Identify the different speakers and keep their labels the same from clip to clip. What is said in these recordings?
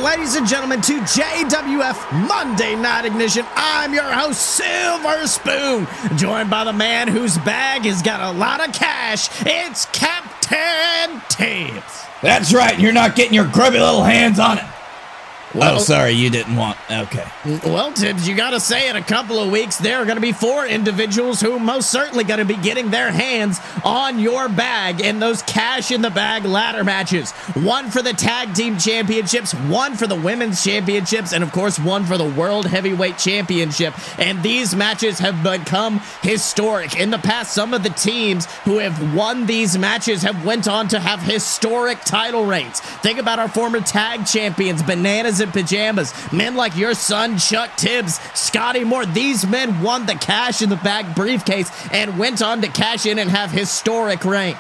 Speaker 1: welcome, ladies and gentlemen, to JWF Monday Night Ignition. I'm your host, Silver Spoon, joined by the man whose bag has got a lot of cash. It's Captain Tibbs.
Speaker 2: That's right, you're not getting your grubby little hands on it.
Speaker 1: Well,
Speaker 2: oh, sorry, you didn't want. Okay.
Speaker 1: Well, Tibbs, you got to say in a couple of weeks, there are going to be 4 individuals who most certainly going to be getting their hands on your bag in those cash in the bag ladder matches. 1 for the tag team championships, 1 for the women's championships, and of course 1 for the world heavyweight championship. And these matches have become historic. In the past, some of the teams who have won these matches have went on to have historic title reigns. Think about our former tag champions, Bananas in Pajamas, men like your son Chuck Tibbs, Scottye Moore. These men won the cash in the bag briefcase and went on to cash in and have historic reigns.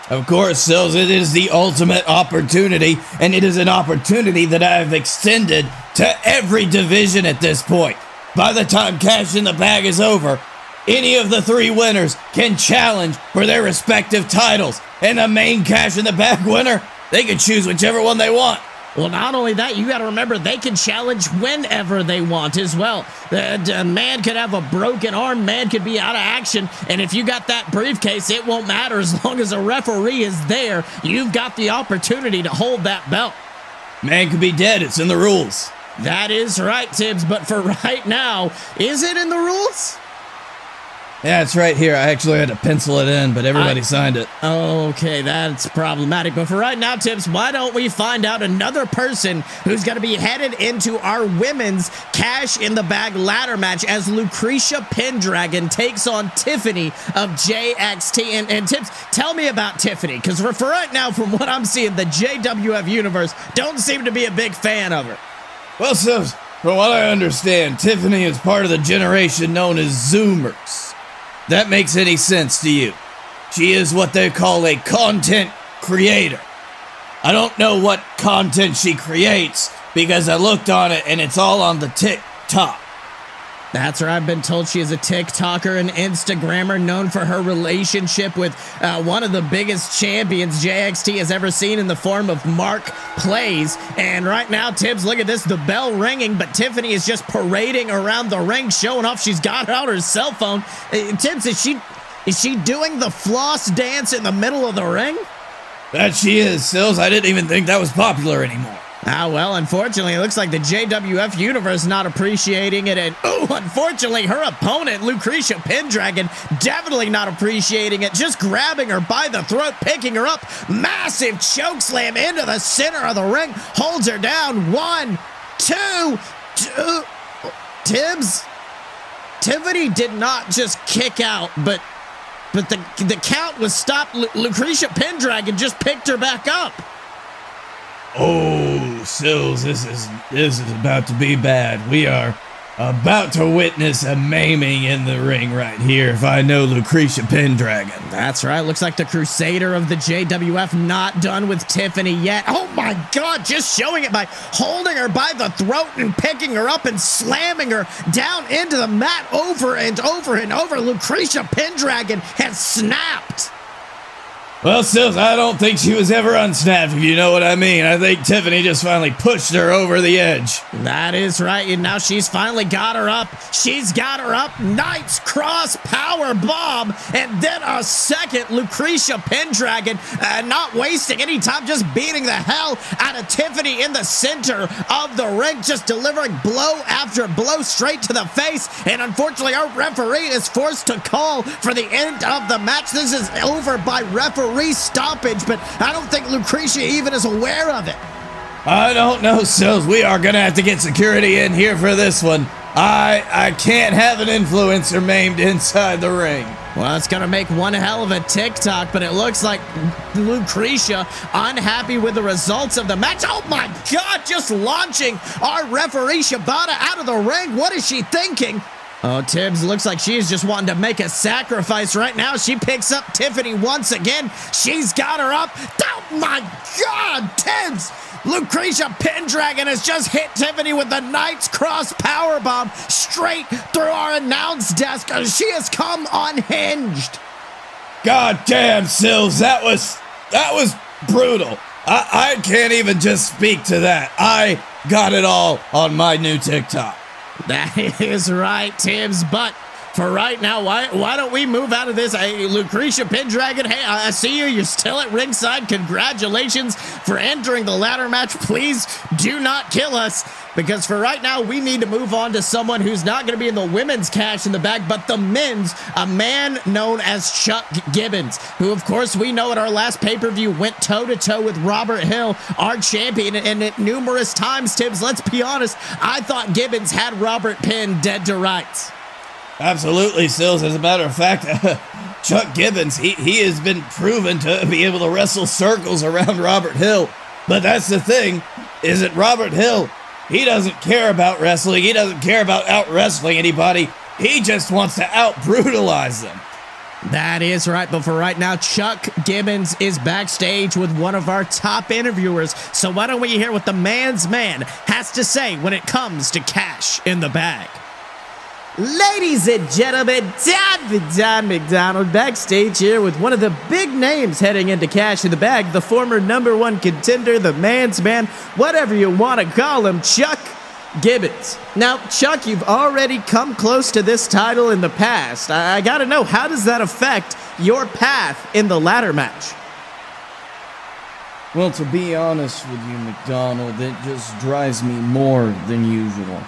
Speaker 2: Of course, Sills, it is the ultimate opportunity, and it is an opportunity that I have extended to every division at this point. By the time cash in the bag is over, any of the 3 winners can challenge for their respective titles, and the main cash in the bag winner, they can choose whichever one they want.
Speaker 1: Well, not only that, you got to remember they can challenge whenever they want as well. A man could have a broken arm, man could be out of action, and if you got that briefcase, it won't matter as long as a referee is there. You've got the opportunity to hold that belt.
Speaker 2: Man could be dead, it's in the rules.
Speaker 1: That is right, Tibbs, but for right now, is it in the rules?
Speaker 2: Yeah, it's right here. I actually had to pencil it in, but everybody signed it.
Speaker 1: Okay, that's problematic. But for right now, Tibbs, why don't we find out another person who's going to be headed into our women's cash in the bag ladder match as Lucretia Pendragon takes on Tiffany of JXT. And Tibbs, tell me about Tiffany, because for right now, from what I'm seeing, the JWF universe don't seem to be a big fan of her.
Speaker 2: Well, so, from what I understand, Tiffany is part of the generation known as Zoomers. That makes any sense to you? She is what they call a content creator. I don't know what content she creates because I looked on it and it's all on the TikTok.
Speaker 1: That's right. I've been told she is a TikToker and Instagrammer known for her relationship with one of the biggest champions JXT has ever seen in the form of Mark Plays. And right now, Tibbs, look at this, the bell ringing, but Tiffany is just parading around the ring, showing off she's got out her cell phone. Tibbs, is she doing the floss dance in the middle of the ring?
Speaker 2: That she is, Sills. I didn't even think that was popular anymore.
Speaker 1: Well, unfortunately, it looks like the JWF universe not appreciating it. And, unfortunately, her opponent, Lucretia Pendragon, definitely not appreciating it. Just grabbing her by the throat, picking her up. Massive chokeslam into the center of the ring. Holds her down. 1, 2. Tibbs? Tiffany did not just kick out, but the count was stopped. Lucretia Pendragon just picked her back up.
Speaker 2: Oh, Sills, this is about to be bad. We are about to witness a maiming in the ring right here, if I know Lucretia Pendragon.
Speaker 1: That's right. Looks like the Crusader of the JWF not done with Tiffany yet. Oh my God, just showing it by holding her by the throat and picking her up and slamming her down into the mat over and over and over. Lucretia Pendragon has snapped.
Speaker 2: Well, Sills, I don't think she was ever unsnapped, if you know what I mean. I think Tiffany just finally pushed her over the edge.
Speaker 1: That is right, and now she's finally got her up. She's got her up. Knight's Cross Power Bomb, and then a second Lucretia Pendragon, not wasting any time, just beating the hell out of Tiffany in the center of the ring, just delivering blow after blow straight to the face. And unfortunately, our referee is forced to call for the end of the match. This is over by referee stoppage, but I don't think Lucretia even is aware of it.
Speaker 2: I don't know, Sills. We are going to have to get security in here for this one. I can't have an influencer maimed inside the ring.
Speaker 1: Well, it's going to make one hell of a TikTok, but it looks like Lucretia unhappy with the results of the match. Oh my God, just launching our referee Shibata out of the ring. What is she thinking? Oh, Tibbs looks like she is just wanting to make a sacrifice right now. She picks up Tiffany once again. She's got her up. Oh, my God, Tibbs. Lucretia Pendragon has just hit Tiffany with the Knight's Cross Powerbomb straight through our announce desk. She has come unhinged.
Speaker 2: God damn, Sills, that was brutal. I can't even just speak to that. got it all on my new TikTok.
Speaker 1: That is right, Tibbs, but for right now, why don't we move out of this? Hey, Lucretia, Pendragon, hey, I see you. You're still at ringside. Congratulations for entering the ladder match. Please do not kill us, because for right now, we need to move on to someone who's not going to be in the women's cash in the bag, but the men's, a man known as Chuck Gibbons, who, of course, we know at our last pay-per-view went toe-to-toe with Robert Hill, our champion, and at numerous times, Tibbs, let's be honest, I thought Gibbons had Robert pinned dead to rights.
Speaker 2: Absolutely, Sills. As a matter of fact, Chuck Gibbons, he has been proven to be able to wrestle circles around Robert Hill. But that's the thing, is that Robert Hill, he doesn't care about wrestling. He doesn't care about out-wrestling anybody. He just wants to out-brutalize them.
Speaker 1: That is right, but for right now, Chuck Gibbons is backstage with one of our top interviewers. So why don't we hear what the man's man has to say when it comes to cash in the bag? Ladies and gentlemen, Don McDonald backstage here with one of the big names heading into Cash in the Bag, the former #1 contender, the man's man, whatever you want to call him, Chuck Gibbons. Now, Chuck, you've already come close to this title in the past. I gotta know, how does that affect your path in the ladder match?
Speaker 2: Well, to be honest with you, McDonald, it just drives me more than usual.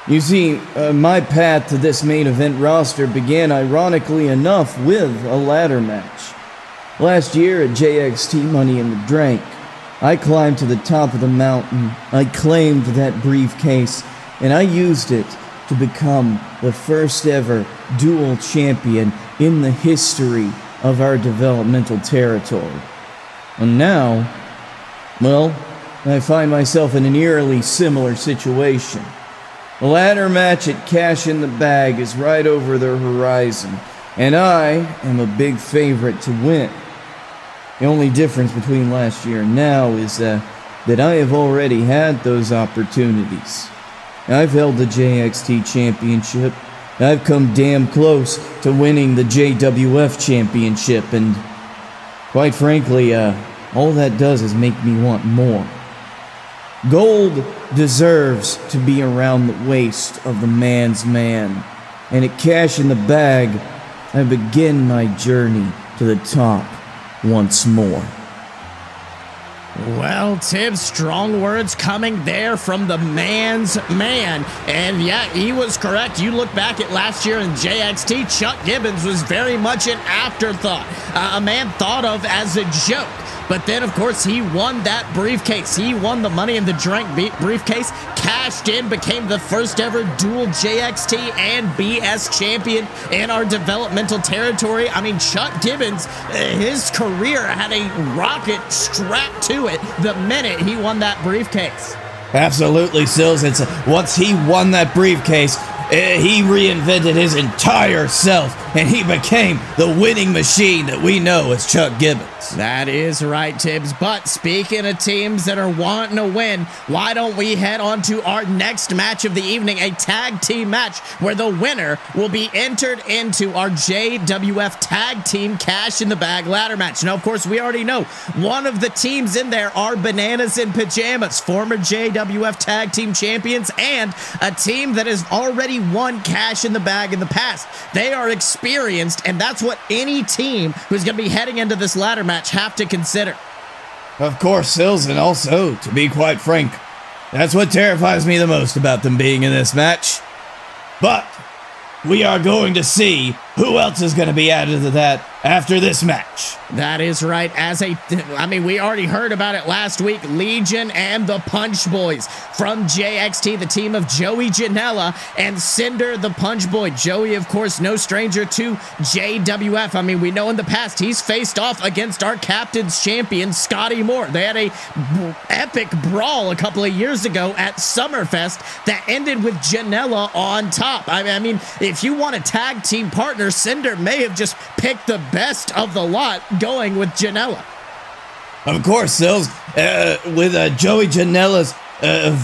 Speaker 2: You see, my path to this main event roster began, ironically enough, with a ladder match. Last year at JXT Money in the Drink, I climbed to the top of the mountain, I claimed that briefcase, and I used it to become the first ever dual champion in the history of our developmental territory. And now, well, I find myself in an eerily similar situation. The ladder match at Cash in the Bag is right over the horizon, and I am a big favorite to win. The only difference between last year and now is that I have already had those opportunities. I've held the JXT Championship, I've come damn close to winning the JWF Championship, and quite frankly, all that does is make me want more. Gold deserves to be around the waist of the man's man, and at Cash in the Bag, I begin my journey to the top once more.
Speaker 1: Well, Tibbs, strong words coming there from the man's man. And yeah, he was correct. You look back at last year in JXT, Chuck Gibbons was very much an afterthought, a man thought of as a joke. But then, of course, he won that briefcase. He won the Money in the Drink briefcase, cashed in, became the first ever dual JXT and BS champion in our developmental territory. I mean, Chuck Gibbons, his career had a rocket strapped to it the minute he won that briefcase.
Speaker 2: Absolutely, Sills. Once he won that briefcase, he reinvented his entire self, and he became the winning machine that we know as Chuck Gibbons.
Speaker 1: That is right, Tibbs. But speaking of teams that are wanting to win, why don't we head on to our next match of the evening, a tag team match where the winner will be entered into our JWF Tag Team Cash in the Bag ladder match. Now, of course, we already know one of the teams in there are Bananas in Pajamas, former JWF Tag Team Champions, and a team that has already won Cash in the Bag in the past. They are experienced, and that's what any team who's going to be heading into this ladder match have to consider.
Speaker 2: Of course, Sills, and also, to be quite frank, that's what terrifies me the most about them being in this match. But we are going to see who else is going to be added to that after this match.
Speaker 1: That is right. We already heard about it last week. Legion and the Punch Boys from JXT, the team of Joey Janela and Cinder the Punch Boy. Joey, of course, no stranger to JWF. We know in the past he's faced off against our captain's champion, Scottye Moore. They had a epic brawl a couple of years ago at Summerfest that ended with Janela on top. If you want a tag team partner, Cinder may have just picked the best of the lot going with Janela.
Speaker 2: Of course, Sills, with Joey Janela's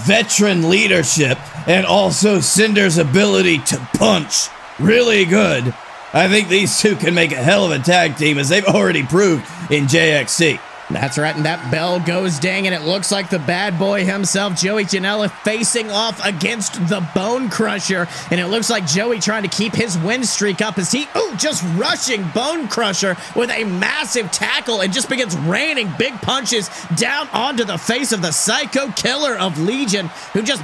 Speaker 2: veteran leadership and also Cinder's ability to punch really good, I think these two can make a hell of a tag team, as they've already proved in JXT.
Speaker 1: That's right, and that bell goes ding, and it looks like the bad boy himself, Joey Janela, facing off against the Bone Crusher, and it looks like Joey trying to keep his win streak up as he, just rushing Bone Crusher with a massive tackle and just begins raining big punches down onto the face of the Psycho Killer of Legion, who just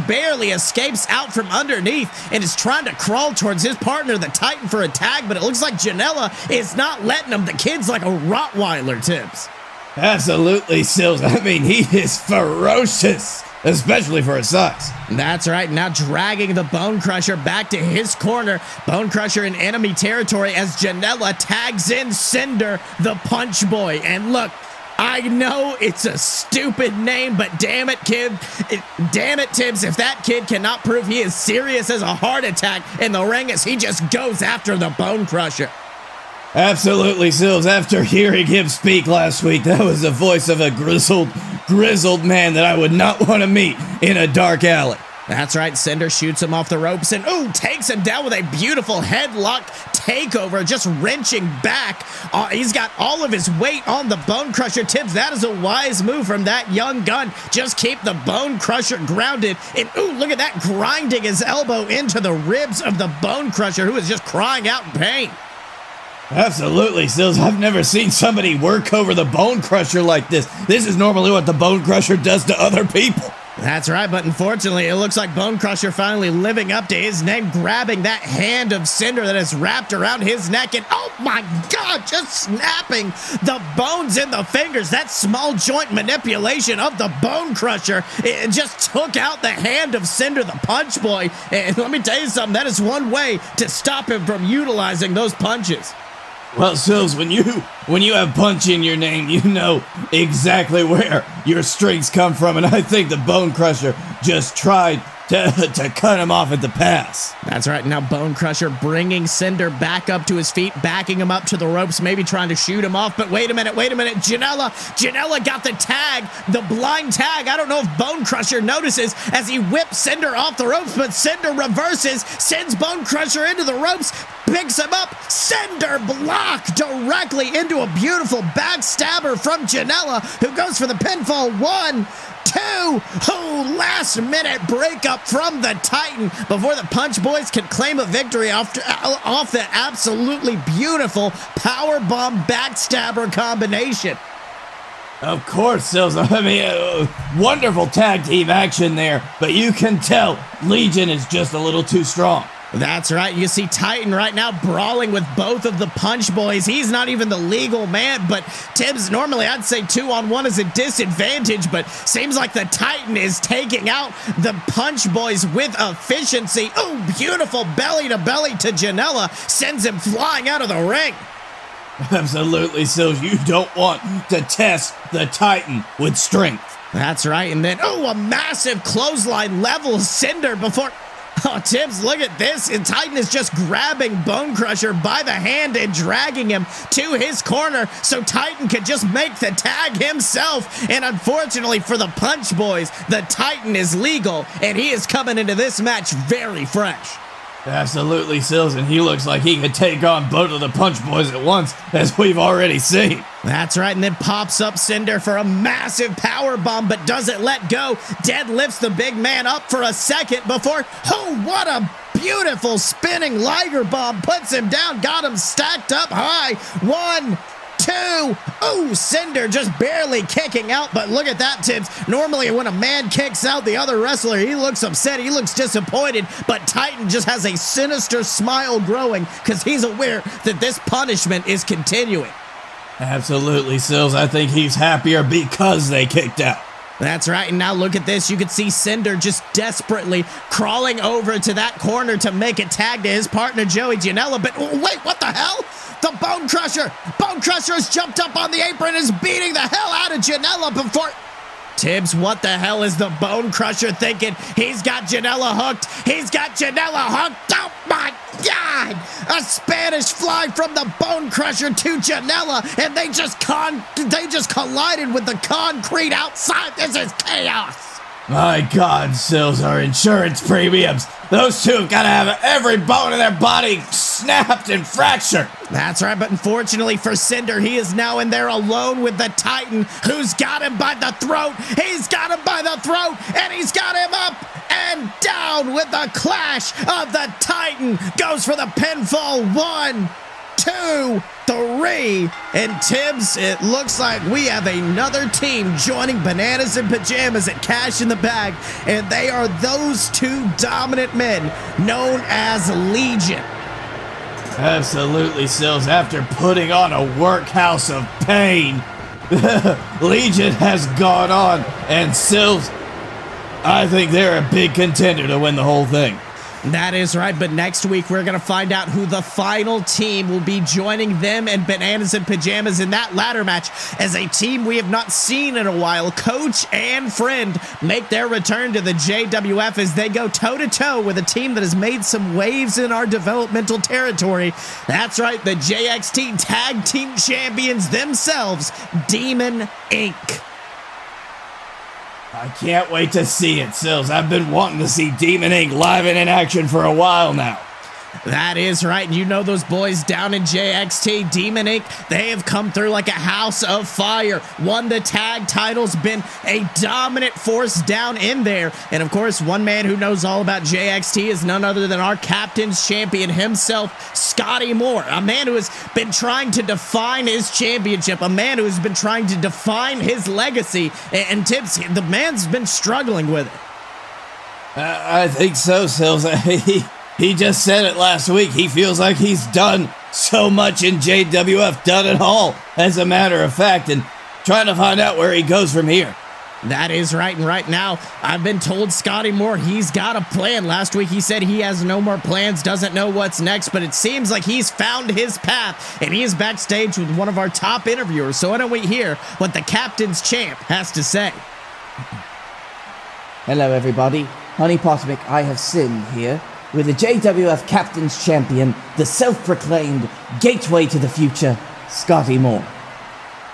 Speaker 1: barely escapes out from underneath and is trying to crawl towards his partner, the Titan, for a tag, but it looks like Janela is not letting him. The kid's like a Rottweiler, Tibbs.
Speaker 2: Absolutely, Sills. I mean, he is ferocious, especially for his size.
Speaker 1: That's right. Now dragging the Bone Crusher back to his corner. Bone Crusher in enemy territory as Janela tags in Cinder, the Punch Boy. And look, I know it's a stupid name, but damn it, Tibbs, if that kid cannot prove he is serious as a heart attack in the ring as he just goes after the Bone Crusher.
Speaker 2: Absolutely, Sills. After hearing him speak last week, that was the voice of a grizzled man that I would not want to meet in a dark alley.
Speaker 1: That's right. Cinder shoots him off the ropes and, takes him down with a beautiful headlock takeover, just wrenching back. He's got all of his weight on the Bone Crusher. Tibbs, that is a wise move from that young gun. Just keep the Bone Crusher grounded. And, look at that, grinding his elbow into the ribs of the Bone Crusher, who is just crying out in pain.
Speaker 2: Absolutely, Sills. I've never seen somebody work over the Bone Crusher like this. This is normally what the Bone Crusher does to other people.
Speaker 1: That's right, but unfortunately, it looks like Bone Crusher finally living up to his name, grabbing that hand of Cinder that is wrapped around his neck, and oh my God, just snapping the bones in the fingers. That small joint manipulation of the Bone Crusher, it just took out the hand of Cinder, the Punch Boy, and let me tell you something, that is one way to stop him from utilizing those punches.
Speaker 2: Well, Sills, when you have punch in your name, you know exactly where your strengths come from, and I think the Bone Crusher just tried to cut him off at the pass.
Speaker 1: That's right. Now Bone Crusher bringing Cinder back up to his feet, backing him up to the ropes, maybe trying to shoot him off, but wait a minute. Janela got the tag, the blind tag. I don't know if Bone Crusher notices as he whips Cinder off the ropes, but Cinder reverses, sends Bone Crusher into the ropes, picks him up. Cinder block directly into a beautiful backstabber from Janela, who goes for the pinfall. 1, 2, last minute breakup from the Titan before the Punch Boys can claim a victory off the absolutely beautiful powerbomb backstabber combination.
Speaker 2: Of course, Sills. I mean, wonderful tag team action there, but you can tell Legion is just a little too strong.
Speaker 1: That's right. You see Titan right now brawling with both of the Punch Boys. He's not even the legal man, but Tibbs, normally I'd say 2-on-1 is a disadvantage, but seems like the Titan is taking out the Punch Boys with efficiency. Beautiful belly-to-belly to Janela. Sends him flying out of the ring.
Speaker 2: Absolutely, Sills. You don't want to test the Titan with strength.
Speaker 1: That's right. And then, a massive clothesline levels Cinder before... Tibbs, look at this. And Titan is just grabbing Bone Crusher by the hand and dragging him to his corner so Titan could just make the tag himself. And unfortunately for the Punch Boys, the Titan is legal, and he is coming into this match very fresh.
Speaker 2: Absolutely, Sills, and he looks like he could take on both of the Punch Boys at once, as we've already seen.
Speaker 1: That's right, and then pops up Cinder for a massive power bomb, but doesn't let go. Deadlifts the big man up for a second before, what a beautiful spinning Liger bomb, puts him down, got him stacked up high. 1, 2, Cinder just barely kicking out, but look at that, Tibbs. Normally when a man kicks out the other wrestler, he looks upset, he looks disappointed, but Titan just has a sinister smile growing because he's aware that this punishment is continuing.
Speaker 2: Absolutely, Sills. I think he's happier because they kicked out.
Speaker 1: That's right, and now look at this. You can see Cinder just desperately crawling over to that corner to make a tag to his partner, Joey Janela, but wait, what the hell? The Bone Crusher has jumped up on the apron and is beating the hell out of Janela before... Tibbs, what the hell is the Bone Crusher thinking? He's got Janela hooked. Oh my God! A Spanish fly from the Bone Crusher to Janela, and they just collided with the concrete outside. This is chaos.
Speaker 2: My God, Sills, our insurance premiums. Those two have got to have every bone in their body snapped and fractured.
Speaker 1: That's right, but unfortunately for Cinder, he is now in there alone with the Titan, who's got him by the throat. He's got him by the throat, and he's got him up and down with the clash of the Titan. Goes for the pinfall. 1, 2, 3. And Tibbs, it looks like we have another team joining Bananas in Pajamas at Cash in the Bag, and they are those two dominant men known as Legion.
Speaker 2: Absolutely, Sills. After putting on a workhouse of pain, Legion has gone on, and Sills, I think they're a big contender to win the whole thing.
Speaker 1: That is right, but next week we're going to find out who the final team will be joining them and Bananas in Pajamas in that ladder match, as a team we have not seen in a while. Coach and Friend make their return to the JWF as they go toe-to-toe with a team that has made some waves in our developmental territory. That's right, the JXT Tag Team Champions themselves, Demon Inc.
Speaker 2: I can't wait to see it, Sills. I've been wanting to see Demon Inc. live and in action for a while now.
Speaker 1: That is right. And you know those boys down in JXT, Demon Inc., they have come through like a house of fire. Won the tag titles, been a dominant force down in there. And of course, one man who knows all about JXT is none other than our captain's champion himself, Scottye Moore. A man who has been trying to define his championship, a man who has been trying to define his legacy. And Tibbs, the man's been struggling with it.
Speaker 2: I think so, Sills. He just said it last week. He feels like he's done so much in JWF, done it all, as a matter of fact, and trying to find out where he goes from here.
Speaker 1: That is right, and right now, I've been told Scottye Moore, he's got a plan. Last week, he said he has no more plans, doesn't know what's next, but it seems like he's found his path, and he is backstage with one of our top interviewers. So why don't we hear what the captain's champ has to say?
Speaker 3: Hello, everybody. Honey Potmick, I have sinned here with the JWF Captain's Champion, the self-proclaimed gateway to the future, Scottye Moore.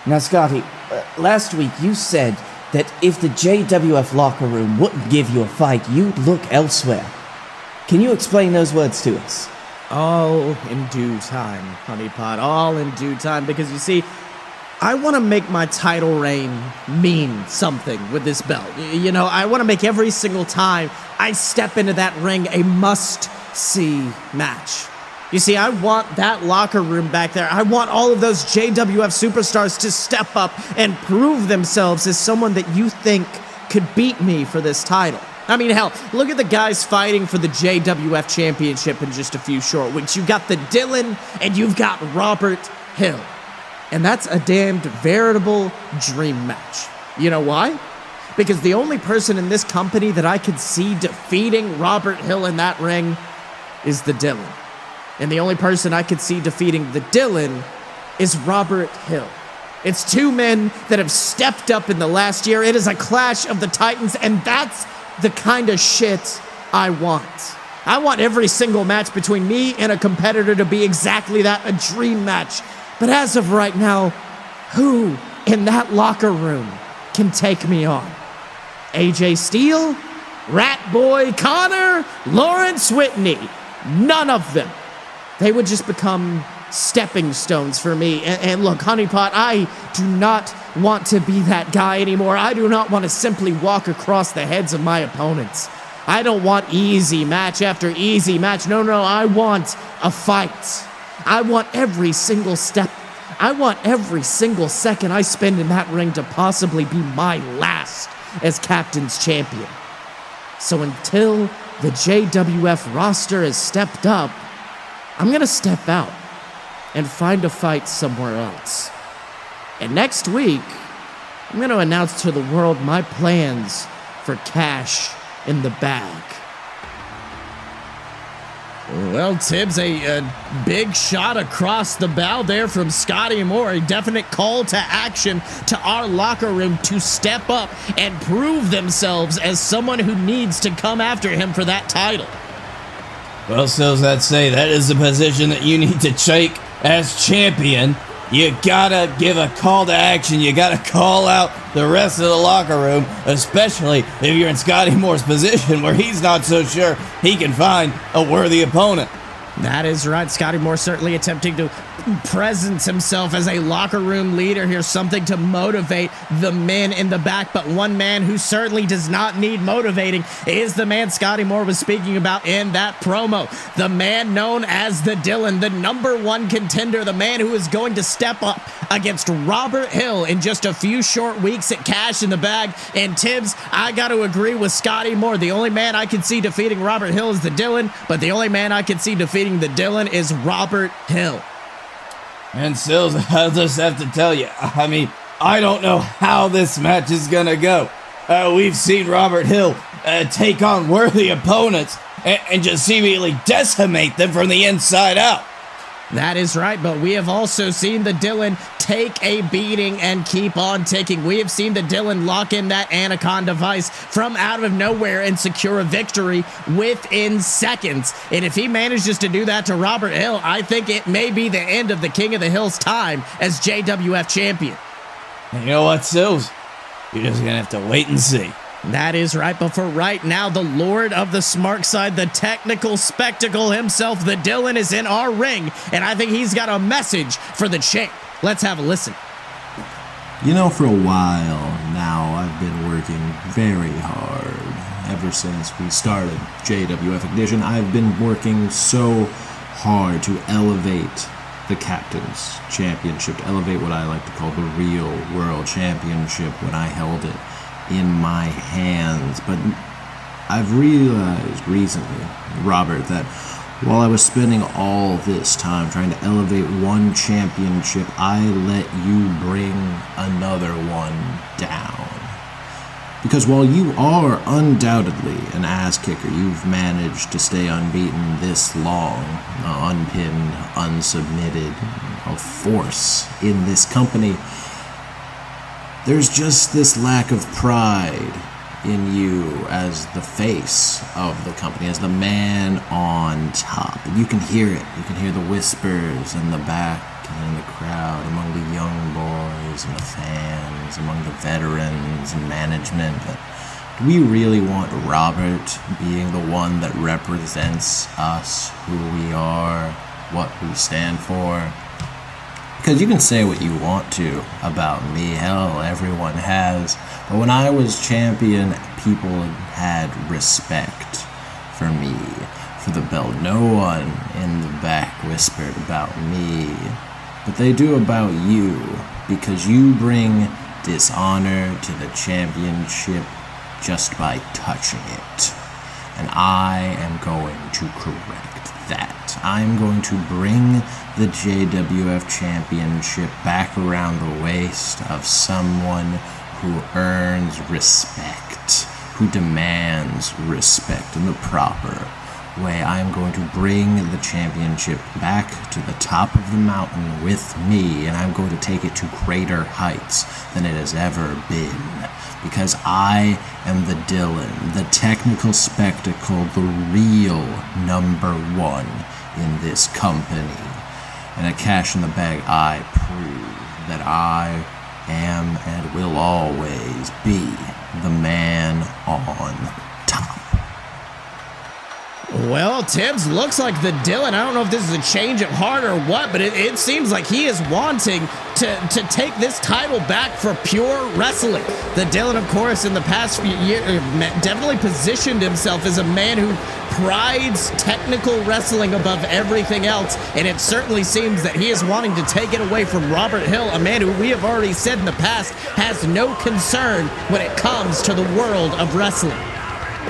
Speaker 3: Now, Scottye, last week you said that if the JWF locker room wouldn't give you a fight, you'd look elsewhere. Can you explain those words to us?
Speaker 1: All in due time, Honey Pot, all in due time, because you see, I want to make my title reign mean something with this belt. You know, I want to make every single time I step into that ring a must-see match. You see, I want that locker room back there. I want all of those JWF superstars to step up and prove themselves as someone that you think could beat me for this title. I mean, hell, look at the guys fighting for the JWF championship in just a few short weeks. You've got the Dylan and you've got Robert Hill. And that's a damned veritable dream match. You know why? Because the only person in this company that I could see defeating Robert Hill in that ring is the Dylan. And the only person I could see defeating the Dylan is Robert Hill. It's two men that have stepped up in the last year. It is a clash of the Titans, and that's the kind of shit I want. I want every single match between me and a competitor to be exactly that, a dream match. But as of right now, who in that locker room can take me on? AJ Steele? Rat Boy Connor? Lawrence Whitney? None of them. They would just become stepping stones for me. And look, Honeypot, I do not want to be that guy anymore. I do not want to simply walk across the heads of my opponents. I don't want easy match after easy match. No, I want a fight. I want every single step. I want every single second I spend in that ring to possibly be my last as Captain's Champion. So until the JWF roster has stepped up, I'm going to step out and find a fight somewhere else. And next week, I'm going to announce to the world my plans for Cash in the Bag. Well, Tibbs, a big shot across the bow there from Scottye Moore. A definite call to action to our locker room to step up and prove themselves as someone who needs to come after him for that title.
Speaker 2: Well, so as I'd say, that is the position that you need to take as champion. you gotta give a call to action. You gotta call out the rest of the locker room, especially if you're in Scottye Moore's position where he's not so sure he can find a worthy opponent.
Speaker 1: That is right. Scottye Moore certainly attempting to presence himself as a locker room leader here, something to motivate the men in the back. But one man who certainly does not need motivating is the man Scottye Moore was speaking about in that promo. The man known as the Dylan, the #1 contender, the man who is going to step up against Robert Hill in just a few short weeks at Cash in the Bag. And Tibbs, I got to agree with Scottye Moore. The only man I can see defeating Robert Hill is the Dylan, but the only man I can see defeating the Dylan is Robert Hill.
Speaker 2: And Sills, I'll just have to tell you, I mean, I don't know how this match is going to go. We've seen Robert Hill take on worthy opponents and just seemingly decimate them from the inside out.
Speaker 1: That is right, but we have also seen the Dylan take a beating and keep on ticking. We have seen the Dylan lock in that Anaconda Vice from out of nowhere and secure a victory within seconds. And if he manages to do that to Robert Hill, I think it may be the end of the King of the Hill's time as JWF champion.
Speaker 2: And you know what, Sills? You're just going to have to wait and see.
Speaker 1: That is right, but for right now, the Lord of the Smart Side, the technical spectacle himself, the Dylan, is in our ring, and I think he's got a message for the champ. Let's have a listen.
Speaker 4: You know, for a while now, I've been working very hard. Ever since we started JWF Ignition, I've been working so hard to elevate the Captain's Championship, to elevate what I like to call the real World Championship when I held it in my hands. But I've realized recently, Robert, that while I was spending all this time trying to elevate one championship, I let you bring another one down. Because while you are undoubtedly an ass kicker, you've managed to stay unbeaten this long, unpinned, unsubmitted, a force in this company. There's just this lack of pride in you as the face of the company, as the man on top. And you can hear it. You can hear the whispers in the back and in the crowd, among the young boys and the fans, among the veterans and management. But do we really want Robert being the one that represents us, who we are, what we stand for? Because you can say what you want to about me, hell, everyone has. But when I was champion, people had respect for me, for the belt. No one in the back whispered about me, but they do about you, because you bring dishonor to the championship just by touching it. And I am going to correct that. I'm going to bring the JWF Championship back around the waist of someone who earns respect, who demands respect in the proper way. I'm going to bring the championship back to the top of the mountain with me, and I'm going to take it to greater heights than it has ever been. Because I am the Dylan, the technical spectacle, the real #1 in this company. And at Cash in the Bag, I prove that I am and will always be the man on top.
Speaker 1: Well, Tibbs, looks like the Dylan, I don't know if this is a change of heart or what, but it seems like he is wanting to take this title back for pure wrestling. The Dylan, of course, in the past few years, definitely positioned himself as a man who prides technical wrestling above everything else, and it certainly seems that he is wanting to take it away from Robert Hill, a man who we have already said in the past has no concern when it comes to the world of wrestling.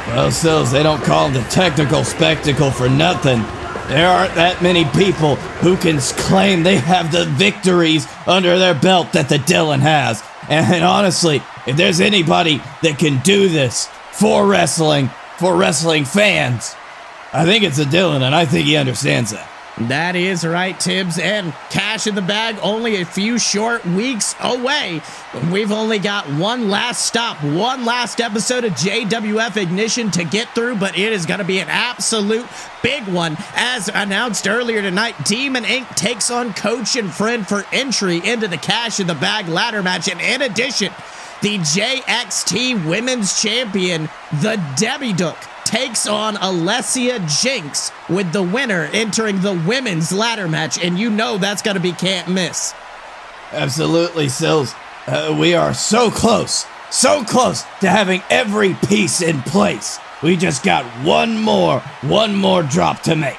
Speaker 2: Well, Sills, they don't call him the technical spectacle for nothing. There aren't that many people who can claim they have the victories under their belt that the Dylan has. And honestly, if there's anybody that can do this for wrestling fans, I think it's the Dylan, and I think he understands that.
Speaker 1: That is right, Tibbs, and Cash in the Bag only a few short weeks away. We've only got one last stop, one last episode of JWF Ignition to get through, but it is going to be an absolute big one. As announced earlier tonight, Demon Inc. takes on Coach and Friend for entry into the Cash in the Bag ladder match, and in addition, the JXT Women's Champion, the Debbie Duke, takes on Alessia Jinx, with the winner entering the women's ladder match, and you know that's going to be can't miss.
Speaker 2: Absolutely, Sills. We are so close to having every piece in place. We just got one more drop to make.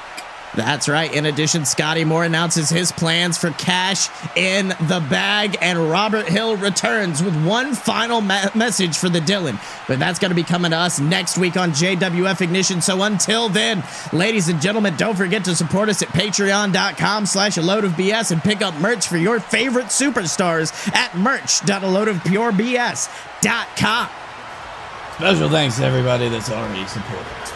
Speaker 1: That's right. In addition, Scottye Moore announces his plans for Cash in the Bag, and Robert Hill returns with one final message for the Dylan. But that's going to be coming to us next week on JWF Ignition. So until then, ladies and gentlemen, don't forget to support us at patreon.com/aloadofbs and pick up merch for your favorite superstars at merch.aloadofpurebs.com.
Speaker 2: Special thanks to everybody that's already supported us.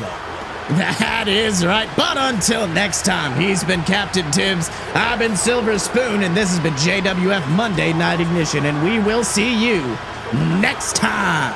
Speaker 1: That is right. But until next time, he's been Captain Tibbs, I've been Silver Spoon, and this has been JWF Monday Night Ignition, and we will see you next time.